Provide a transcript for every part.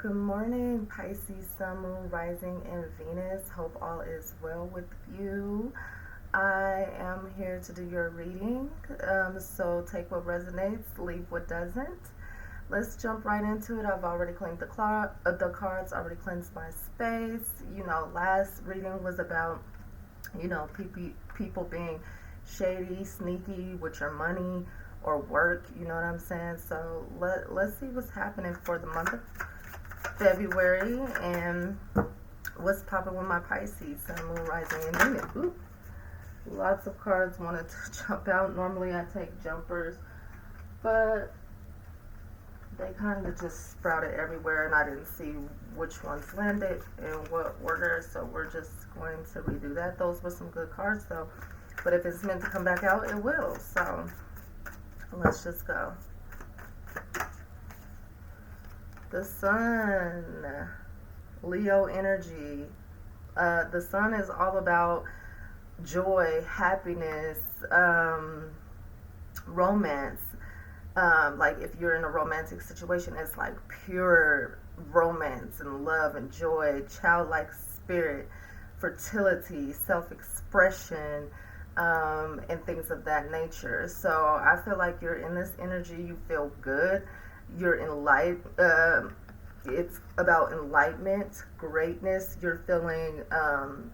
Good morning, Pisces, Sun, Moon, Rising, and Venus. Hope all is well with you. I am here to do your reading, so take what resonates, leave what doesn't. Let's jump right into it. I've already cleaned the cards, already cleansed my space. Last reading was about, people being shady, sneaky with your money or work, you know what I'm saying? So let's see what's happening for the month of February and what's popping with my Pisces, Sun, Moon, Rising, and Venus. Ooh, lots of cards wanted to jump out. Normally I take jumpers, but they kind of just sprouted everywhere and I didn't see which ones landed in what order, so we're just going to redo that. Those were some good cards though, but if it's meant to come back out, it will. So let's just go. The Sun, Leo energy. The Sun is all about joy, happiness, romance. Like if you're in a romantic situation, it's like pure romance and love and joy, childlike spirit, fertility, self-expression, and things of that nature. So I feel like you're in this energy. You feel good. You're it's about enlightenment, greatness. You're feeling,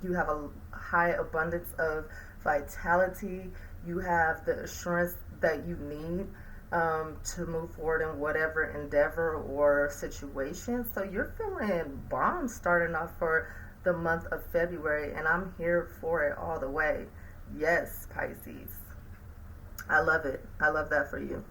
you have a high abundance of vitality. You have the assurance that you need to move forward in whatever endeavor or situation. So you're feeling bomb starting off for the month of February, and I'm here for it all the way. Yes, Pisces. I love it. I love that for you.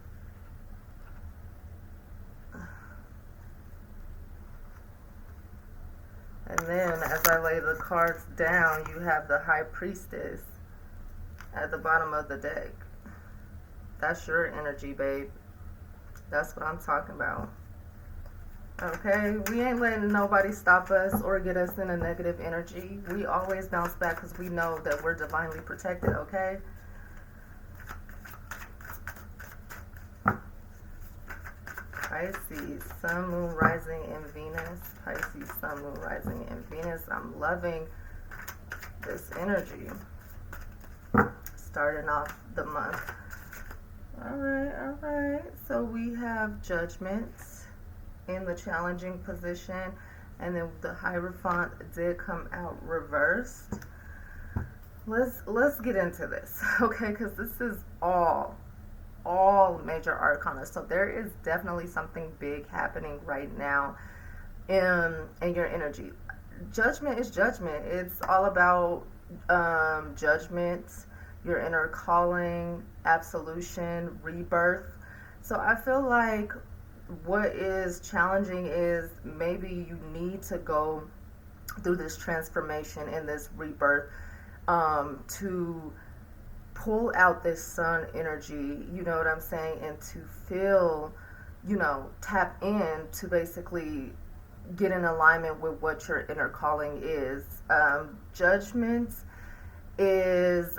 And then as I lay the cards down, you have the High Priestess at the bottom of the deck. That's your energy, babe. That's what I'm talking about. Okay, we ain't letting nobody stop us or get us in a negative energy. We always bounce back because we know that we're divinely protected, okay? Pisces, Sun, Moon, Rising, and Venus. Pisces, Sun, Moon, Rising, and Venus. I'm loving this energy. Starting off the month. All right. So we have Judgment in the challenging position, and then the Hierophant did come out reversed. Let's get into this, okay? Because this is all major arcana. So there is definitely something big happening right now in your energy. Judgment is judgment. It's all about judgment, your inner calling, absolution, rebirth. So I feel like what is challenging is maybe you need to go through this transformation and this rebirth to pull out this Sun energy, you know what I'm saying, and to feel, tap in to basically get in alignment with what your inner calling is. Judgment is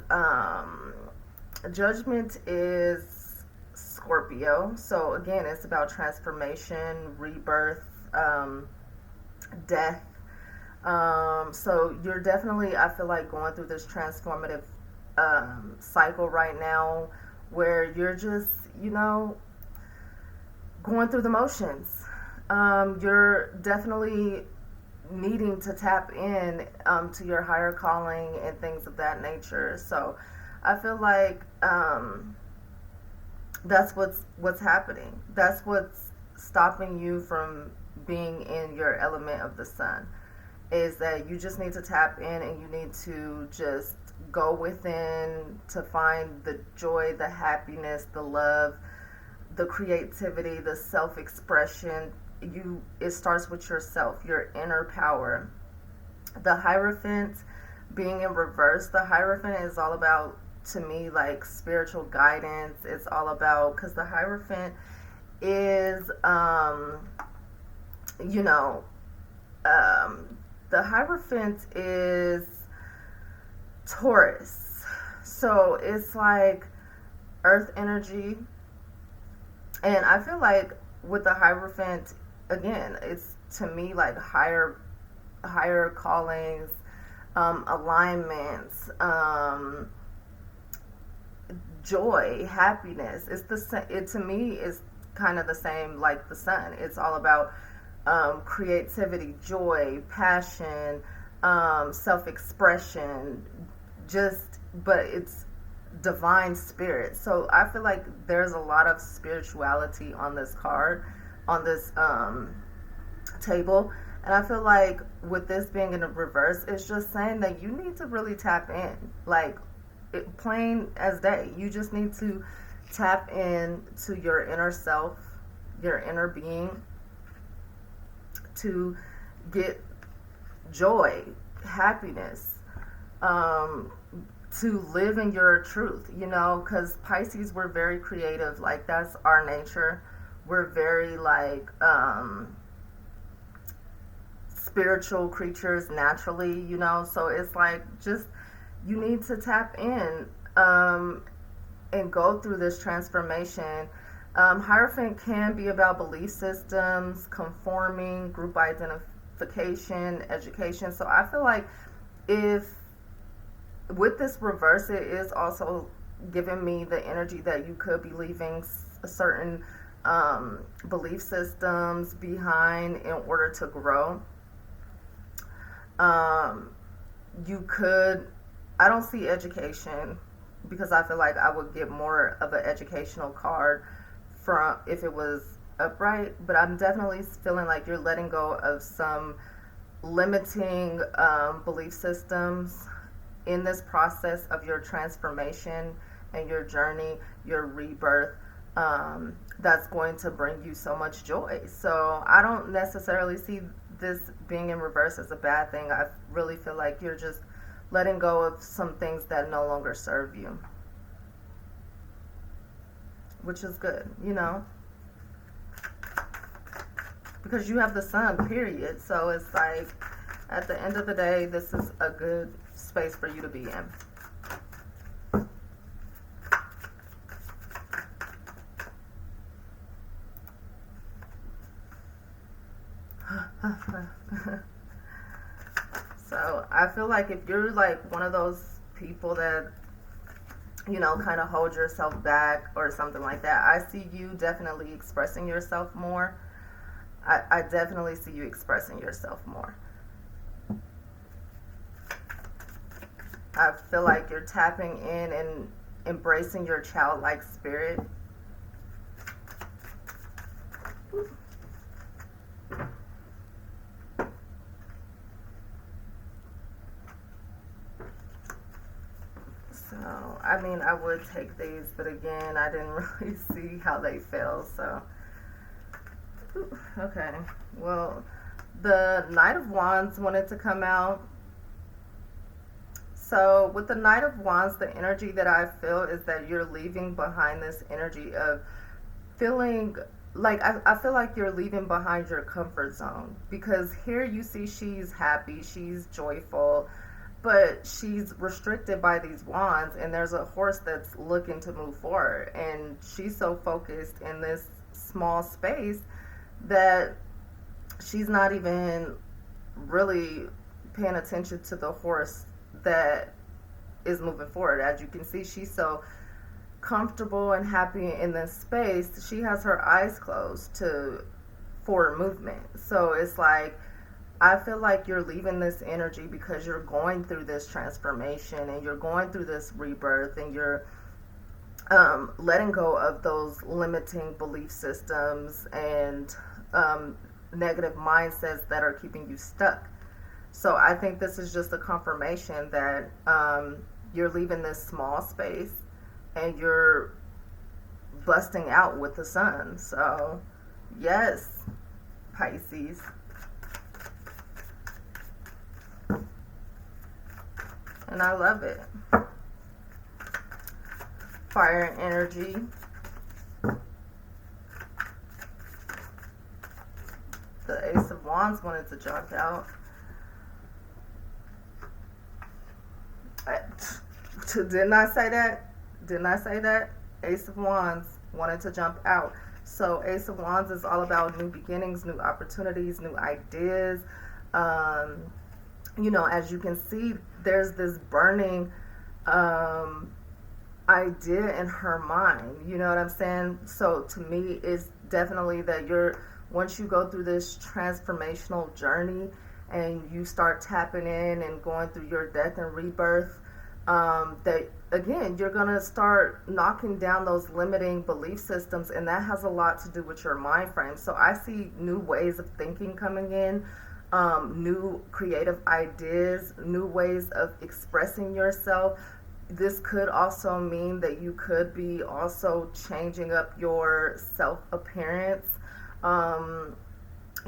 Scorpio. So again, it's about transformation, rebirth, death. So you're definitely, I feel like, going through this transformative cycle right now where you're just, going through the motions. You're definitely needing to tap in to your higher calling and things of that nature. So I feel like that's what's happening. That's what's stopping you from being in your element of the Sun, is that you just need to tap in and you need to just go within to find the joy, the happiness, the love, the creativity, the self-expression. It starts with yourself, your inner power. The Hierophant being in reverse, the Hierophant is all about, to me, like spiritual guidance. It's all about, because the Hierophant is the Hierophant is Taurus. So it's like earth energy. And I feel like with the Hierophant, again, it's to me like higher callings, alignments, joy, happiness. It to me is kind of the same like the sun. It's all about creativity, joy, passion, self-expression, just, but it's divine spirit. So I feel like there's a lot of spirituality on this card, on this table. And I feel like with this being in a reverse, it's just saying that you need to really tap in. Like, plain as day. You just need to tap in to your inner self, your inner being, to get joy, happiness, to live in your truth, you know, because Pisces, we're very creative. Like, that's our nature. We're very, like, spiritual creatures naturally, you know, so it's like, just, you need to tap in and go through this transformation. Hierophant can be about belief systems, conforming, group identification, education. So I feel like if with this reverse, it is also giving me the energy that you could be leaving certain belief systems behind in order to grow. You could, I don't see education, because I feel like I would get more of an educational card from if it was upright, but I'm definitely feeling like you're letting go of some limiting belief systems in this process of your transformation and your journey, your rebirth. That's going to bring you so much joy. So I don't necessarily see this being in reverse as a bad thing. I really feel like you're just letting go of some things that no longer serve you, which is good, you know, because you have the sun, period. So it's like, at the end of the day, this is a good space for you to be in. So I feel like if you're like one of those people that, you know, kind of hold yourself back or something like that, I see you definitely expressing yourself more. I definitely see you expressing yourself more. I feel like you're tapping in and embracing your childlike spirit. So, I mean, I would take these, but again, I didn't really see how they fell, so. Okay, well, the Knight of Wands wanted to come out. So with the Knight of Wands, the energy that I feel is that you're leaving behind this energy of feeling like, I feel like you're leaving behind your comfort zone, because here you see she's happy, she's joyful, but she's restricted by these wands, and there's a horse that's looking to move forward, and she's so focused in this small space that she's not even really paying attention to the horse that is moving forward. As you can see, she's so comfortable and happy in this space, she has her eyes closed to forward movement. So it's like, I feel like you're leaving this energy because you're going through this transformation and you're going through this rebirth, and you're letting go of those limiting belief systems and negative mindsets that are keeping you stuck. So I think this is just a confirmation that you're leaving this small space and you're busting out with the sun. So yes, Pisces. And I love it. Fire energy. The Ace of Wands wanted to jump out. Didn't I say that? Didn't I say that? Ace of Wands wanted to jump out. So Ace of Wands is all about new beginnings, new opportunities, new ideas. Um, as you can see, there's this burning idea in her mind. You know what I'm saying? So to me, it's definitely that once you go through this transformational journey and you start tapping in and going through your death and rebirth, that again, you're going to start knocking down those limiting belief systems, and that has a lot to do with your mind frame. So I see new ways of thinking coming in, new creative ideas, new ways of expressing yourself. This could also mean that you could be also changing up your self appearance,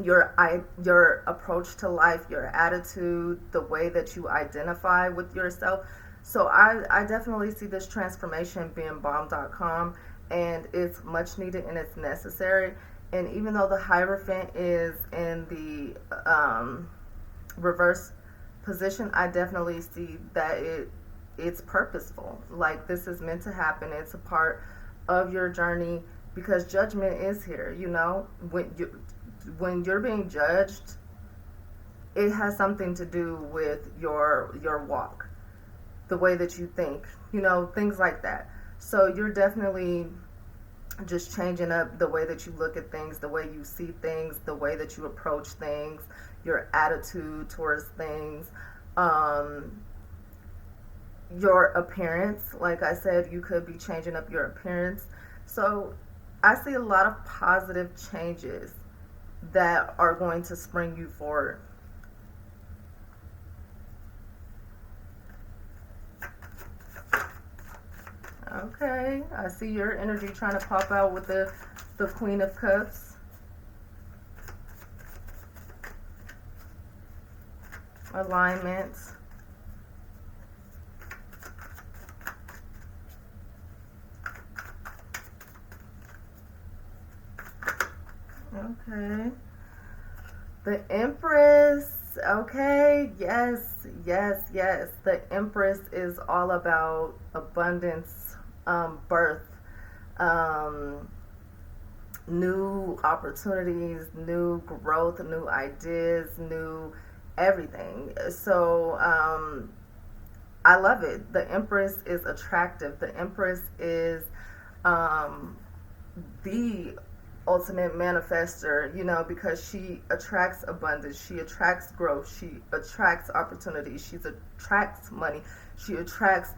your approach to life, your attitude, the way that you identify with yourself. So I definitely see this transformation being bomb.com, and it's much needed and it's necessary. And even though the Hierophant is in the reverse position, I definitely see that it's purposeful. Like, this is meant to happen. It's a part of your journey, because judgment is here. When you're being judged, it has something to do with your walk, the way that you think, things like that. So you're definitely just changing up the way that you look at things, the way you see things, the way that you approach things, your attitude towards things, your appearance. Like I said, you could be changing up your appearance. So I see a lot of positive changes that are going to spring you forward. Okay, I see your energy trying to pop out with the Queen of Cups. Alignments. Okay. The Empress. Okay, yes, yes, yes. The Empress is all about abundance, birth, new opportunities, new growth, new ideas, new everything. So I love it. The Empress is attractive. The Empress is the ultimate manifester, because she attracts abundance, she attracts growth, she attracts opportunities, she attracts money, she attracts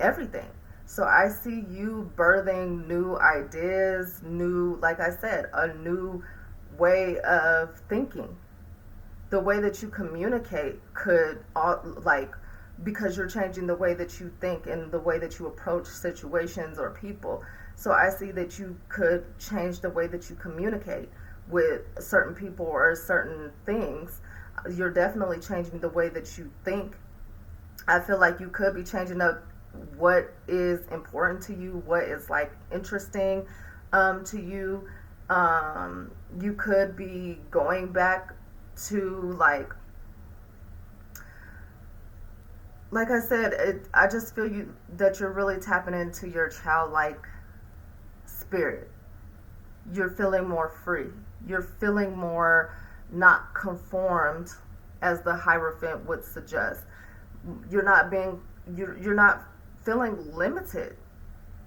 everything. So I see you birthing new ideas, like I said, a new way of thinking. The way that you communicate could, because you're changing the way that you think and the way that you approach situations or people. So I see that you could change the way that you communicate with certain people or certain things. You're definitely changing the way that you think. I feel like you could be changing up what is important to you, what is interesting to you. You could be going back to like I said, I just feel that you're really tapping into your childlike spirit. You're feeling more free. You're feeling more not conformed, as the Hierophant would suggest. You're not feeling limited,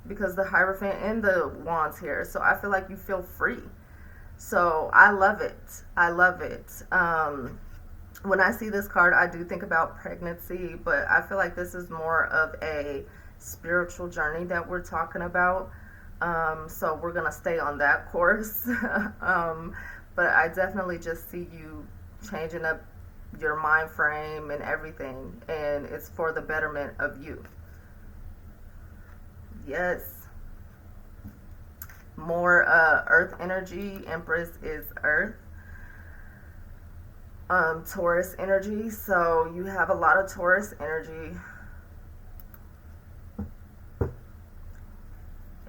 because the Hierophant and the Wands here. So I feel like you feel free. So I love it. I love it. When I see this card, I do think about pregnancy, but I feel like this is more of a spiritual journey that we're talking about. So we're going to stay on that course. But I definitely just see you changing up your mind frame and everything, and it's for the betterment of you. Yes. More earth energy. Empress is earth. Taurus energy. So you have a lot of Taurus energy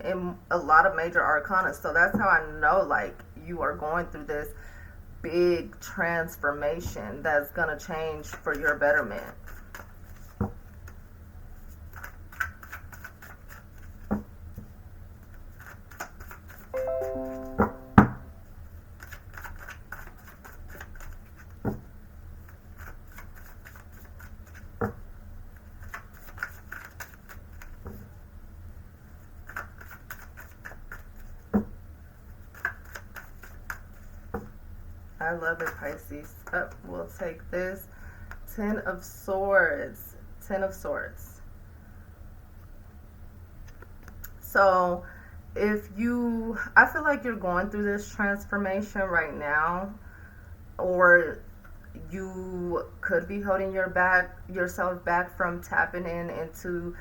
in a lot of major arcana. So that's how I know you are going through this big transformation that's going to change for your betterment. I love it, Pisces. We'll take this. Ten of Swords. Ten of Swords. So I feel like you're going through this transformation right now, or you could be holding yourself back from tapping into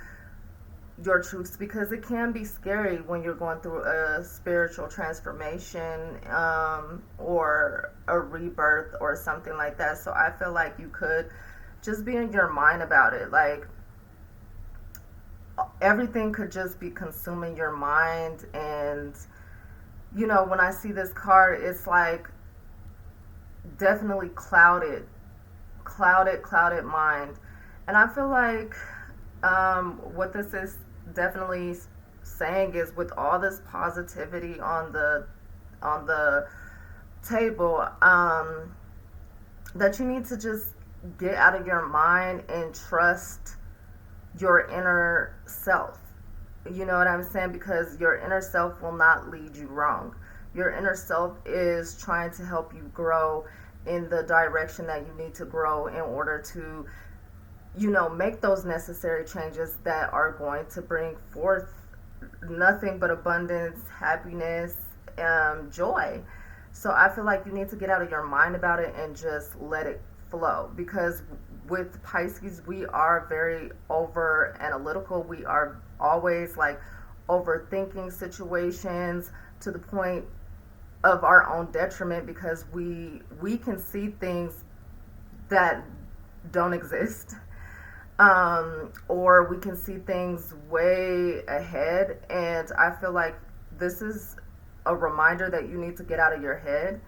your truths, because it can be scary when you're going through a spiritual transformation, or a rebirth or something like that. So I feel like you could just be in your mind about it. Like, everything could just be consuming your mind. And when I see this card, it's like definitely clouded mind. And I feel like what this is definitely saying is, with all this positivity on the table, that you need to just get out of your mind and trust your inner self. You know what I'm saying? Because your inner self will not lead you wrong. Your inner self is trying to help you grow in the direction that you need to grow, in order to make those necessary changes that are going to bring forth nothing but abundance, happiness, joy. So I feel like you need to get out of your mind about it and just let it flow. Because with Pisces, we are very over analytical. We are always like overthinking situations to the point of our own detriment, because we can see things that don't exist. Or we can see things way ahead. And I feel like this is a reminder that you need to get out of your head.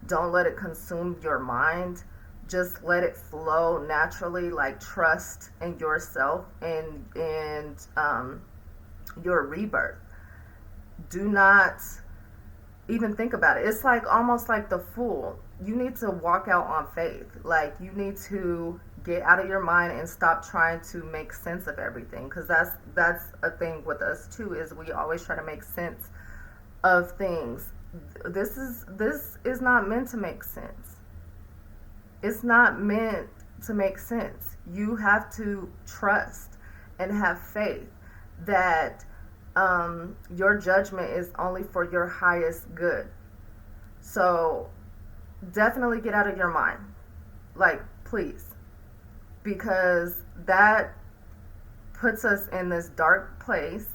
Don't let it consume your mind. Just let it flow naturally. Like, trust in yourself and your rebirth. Do not even think about it. It's like almost like the Fool. You need to walk out on faith. Like, you need to get out of your mind and stop trying to make sense of everything, because that's a thing with us too, is we always try to make sense of things. This is not meant to make sense. It's not meant to make sense. You have to trust and have faith that your judgment is only for your highest good. So definitely get out of your mind. Like, please. Because that puts us in this dark place.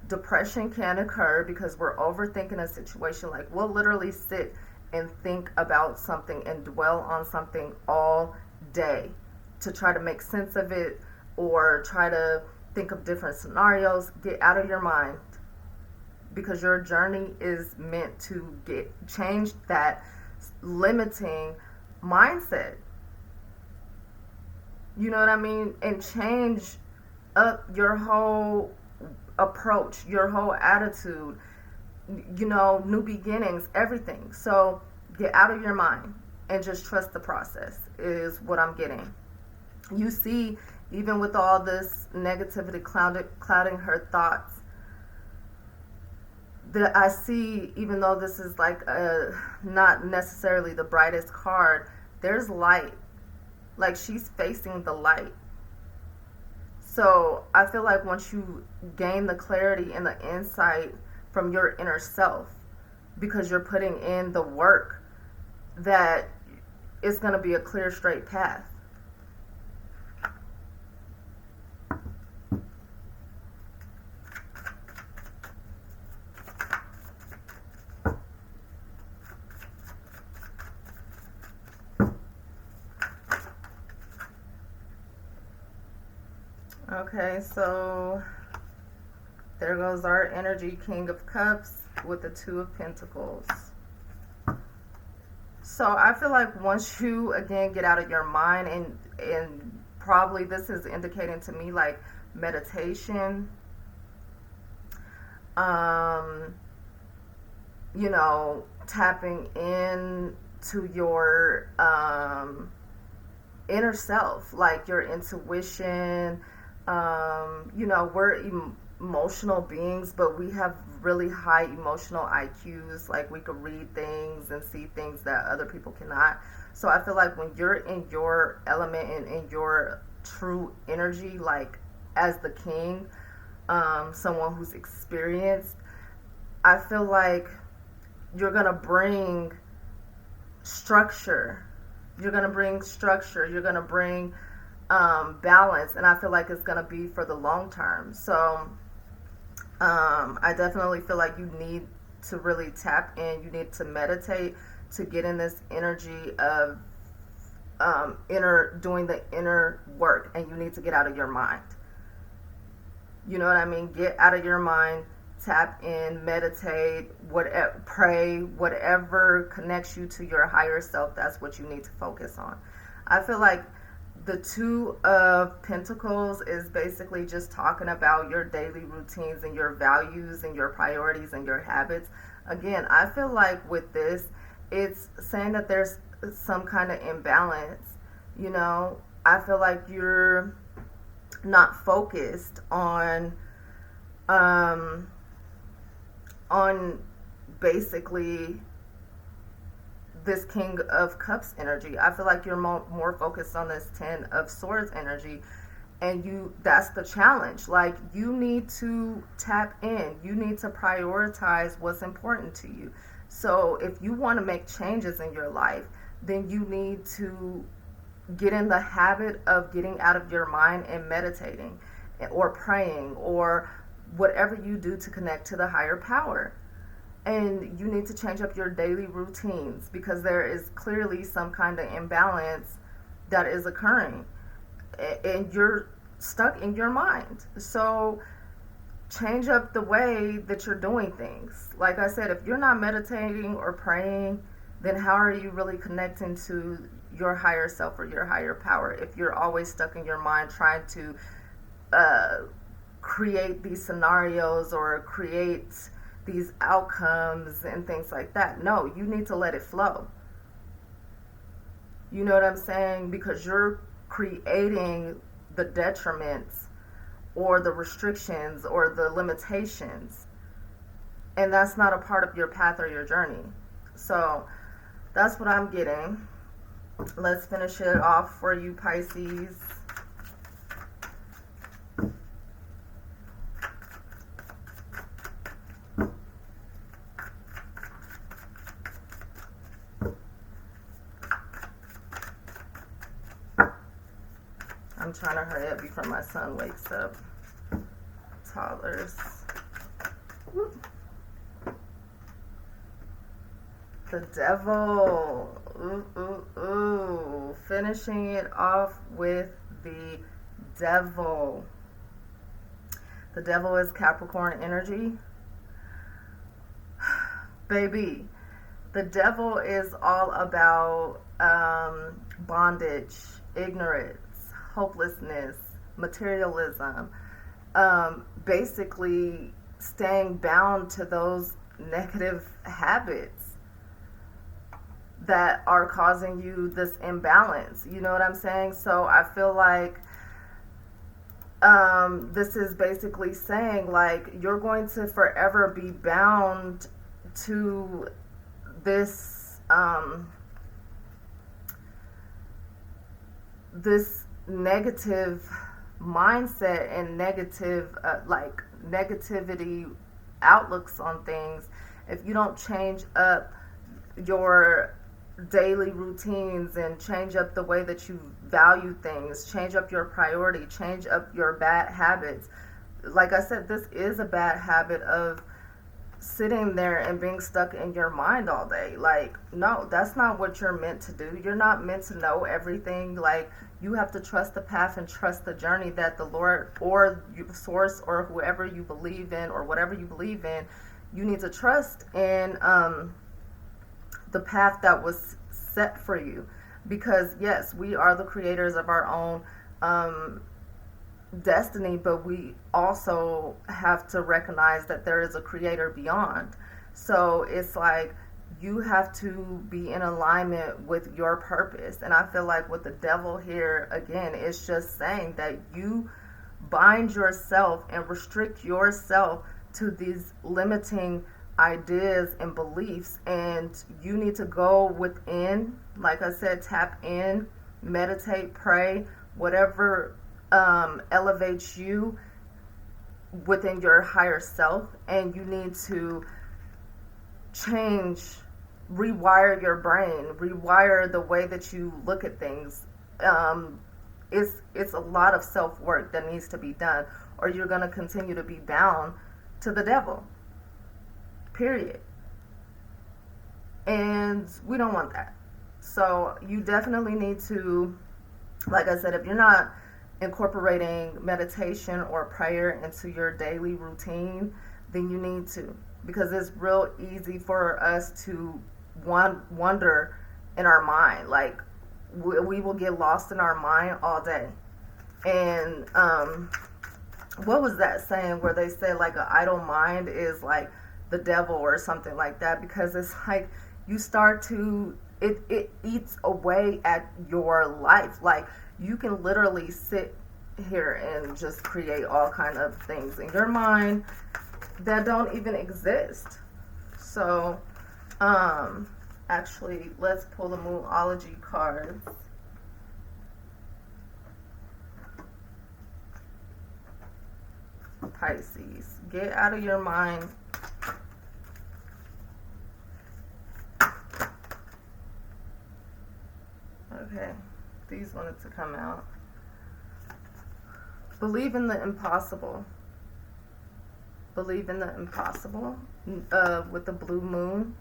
Depression can occur because we're overthinking a situation. Like, we'll literally sit and think about something and dwell on something all day to try to make sense of it, or try to think of different scenarios. Get out of your mind, because your journey is meant to change that limiting mindset. You know what I mean? And change up your whole approach, your whole attitude, new beginnings, everything. So get out of your mind and just trust the process, is what I'm getting. You see, even with all this negativity clouding her thoughts, that I see, even though this is like not necessarily the brightest card, there's light. Like, she's facing the light. So I feel like once you gain the clarity and the insight from your inner self, because you're putting in the work, that it's going to be a clear, straight path. Okay, so there goes our energy, King of Cups with the Two of Pentacles. So I feel like once you, again, get out of your mind, and probably this is indicating to me like meditation, tapping in to your inner self, like your intuition. We're emotional beings, but we have really high emotional IQs. Like, we could read things and see things that other people cannot. So I feel like when you're in your element and in your true energy, like as the king, someone who's experienced, I feel like you're gonna bring structure. You're gonna bring structure. You're gonna bring balance, and I feel like it's gonna be for the long term. So I definitely feel like you need to really tap in. You need to meditate to get in this energy of doing the inner work, and you need to get out of your mind. You know what I mean? Get out of your mind, tap in, meditate, whatever, pray, whatever connects you to your higher self. That's what you need to focus on. I feel like the Two of Pentacles is basically just talking about your daily routines and your values and your priorities and your habits. Again, I feel like with this, it's saying that there's some kind of imbalance. You know, I feel like you're not focused on basically this King of Cups energy. I feel like you're more focused on this Ten of Swords energy, and that's the challenge. Like, you need to tap in. You need to prioritize what's important to you. So if you want to make changes in your life, then you need to get in the habit of getting out of your mind and meditating or praying or whatever you do to connect to the higher power. And you need to change up your daily routines, because there is clearly some kind of imbalance that is occurring, and you're stuck in your mind. So change up the way that you're doing things. Like I said, if you're not meditating or praying, then how are you really connecting to your higher self or your higher power if you're always stuck in your mind trying to create these scenarios or create these outcomes and things like that? No, you need to let it flow. You know what I'm saying? Because you're creating the detriments or the restrictions or the limitations, and that's not a part of your path or your journey. So that's what I'm getting. Let's finish it off for you, Pisces. I'm trying to hurry up before my son wakes up. Toddlers. The Devil. Ooh, ooh, ooh. Finishing it off with the Devil. The Devil is Capricorn energy. Baby, the Devil is all about bondage, ignorance, hopelessness, materialism, basically staying bound to those negative habits that are causing you this imbalance. You know what I'm saying? So I feel like this is basically saying, like, you're going to forever be bound to this this negative mindset and negative like negativity outlooks on things if you don't change up your daily routines and change up the way that you value things, change up your priority, change up your bad habits. Like I said, this is a bad habit of sitting there and being stuck in your mind all day. Like, no, that's not what you're meant to do. You're not meant to know everything. Like, you have to trust the path and trust the journey that the Lord or source or whoever you believe in or whatever you believe in, you need to trust in the path that was set for you. Because yes, we are the creators of our own destiny, but we also have to recognize that there is a creator beyond. So it's like you have to be in alignment with your purpose. And I feel like with the Devil here, again, it's just saying that you bind yourself and restrict yourself to these limiting ideas and beliefs, and you need to go within, like I said, tap in, meditate, pray, whatever elevates you within your higher self, and you need to change, rewire your brain, rewire the way that you look at things. It's a lot of self-work that needs to be done, or you're going to continue to be bound to the devil, period. And we don't want that. So you definitely need to, like I said, if you're not incorporating meditation or prayer into your daily routine, then you need to, because it's real easy for us to wonder in our mind. Like, we will get lost in our mind all day. And what was that saying where they say like an idle mind is like the devil or something like that? Because it's like you start to, it eats away at your life. Like, you can literally sit here and just create all kind of things in your mind that don't even exist. So actually, let's pull the Moonology cards. Pisces, get out of your mind. Okay, these wanted to come out. Believe in the impossible. Believe in the impossible with the blue moon.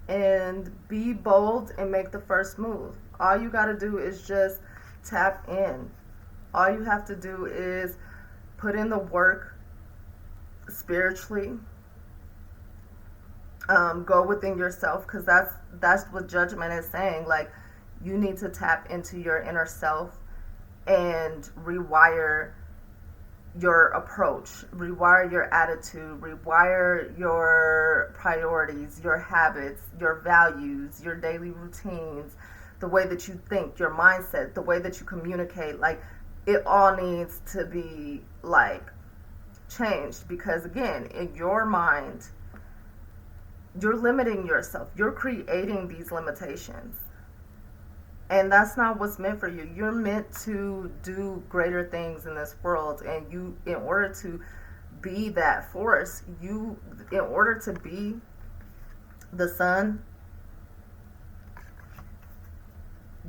And be bold and make the first move. All you got to do is just tap in. All you have to do is put in the work spiritually. Go within yourself, because that's what Judgment is saying. Like, you need to tap into your inner self and rewire your approach, rewire your attitude, rewire your priorities, your habits, your values, your daily routines, the way that you think, your mindset, the way that you communicate. Like, it all needs to be like changed, because again, in your mind, you're limiting yourself. You're creating these limitations. And that's not what's meant for you. You're meant to do greater things in this world. And you, in order to be that force, in order to be the sun,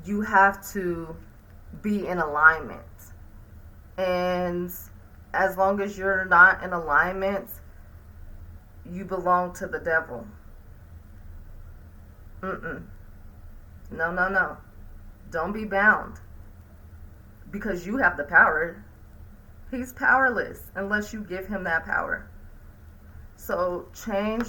you have to be in alignment. And as long as you're not in alignment, you belong to the devil. No. Don't be bound, because you have the power. He's powerless unless you give him that power. So change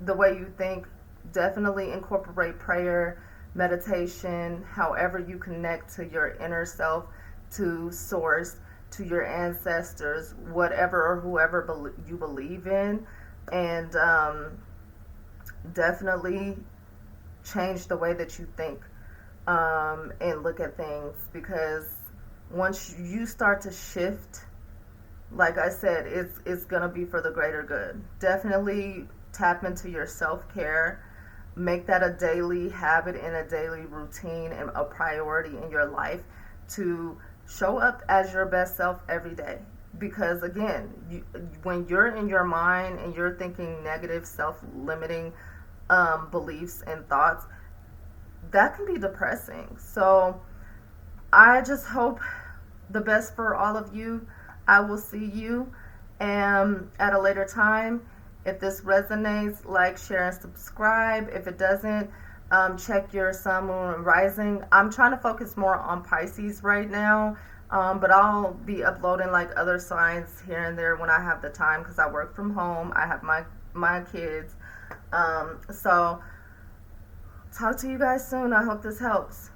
the way you think. Definitely incorporate prayer, meditation, however you connect to your inner self, to source, to your ancestors, whatever or whoever you believe in. And definitely change the way that you think and look at things, because once you start to shift, like I said, it's gonna be for the greater good. Definitely tap into your self-care. Make that a daily habit and a daily routine and a priority in your life, to show up as your best self every day. Because again, when you're in your mind and you're thinking negative, self-limiting beliefs and thoughts, that can be depressing. So I just hope the best for all of you. I will see you at a later time. If this resonates, like, share, and subscribe. If it doesn't, check your sun, moon, and rising. I'm trying to focus more on Pisces right now, but I'll be uploading like other signs here and there when I have the time, because I work from home. I have my kids. So talk to you guys soon. I hope this helps.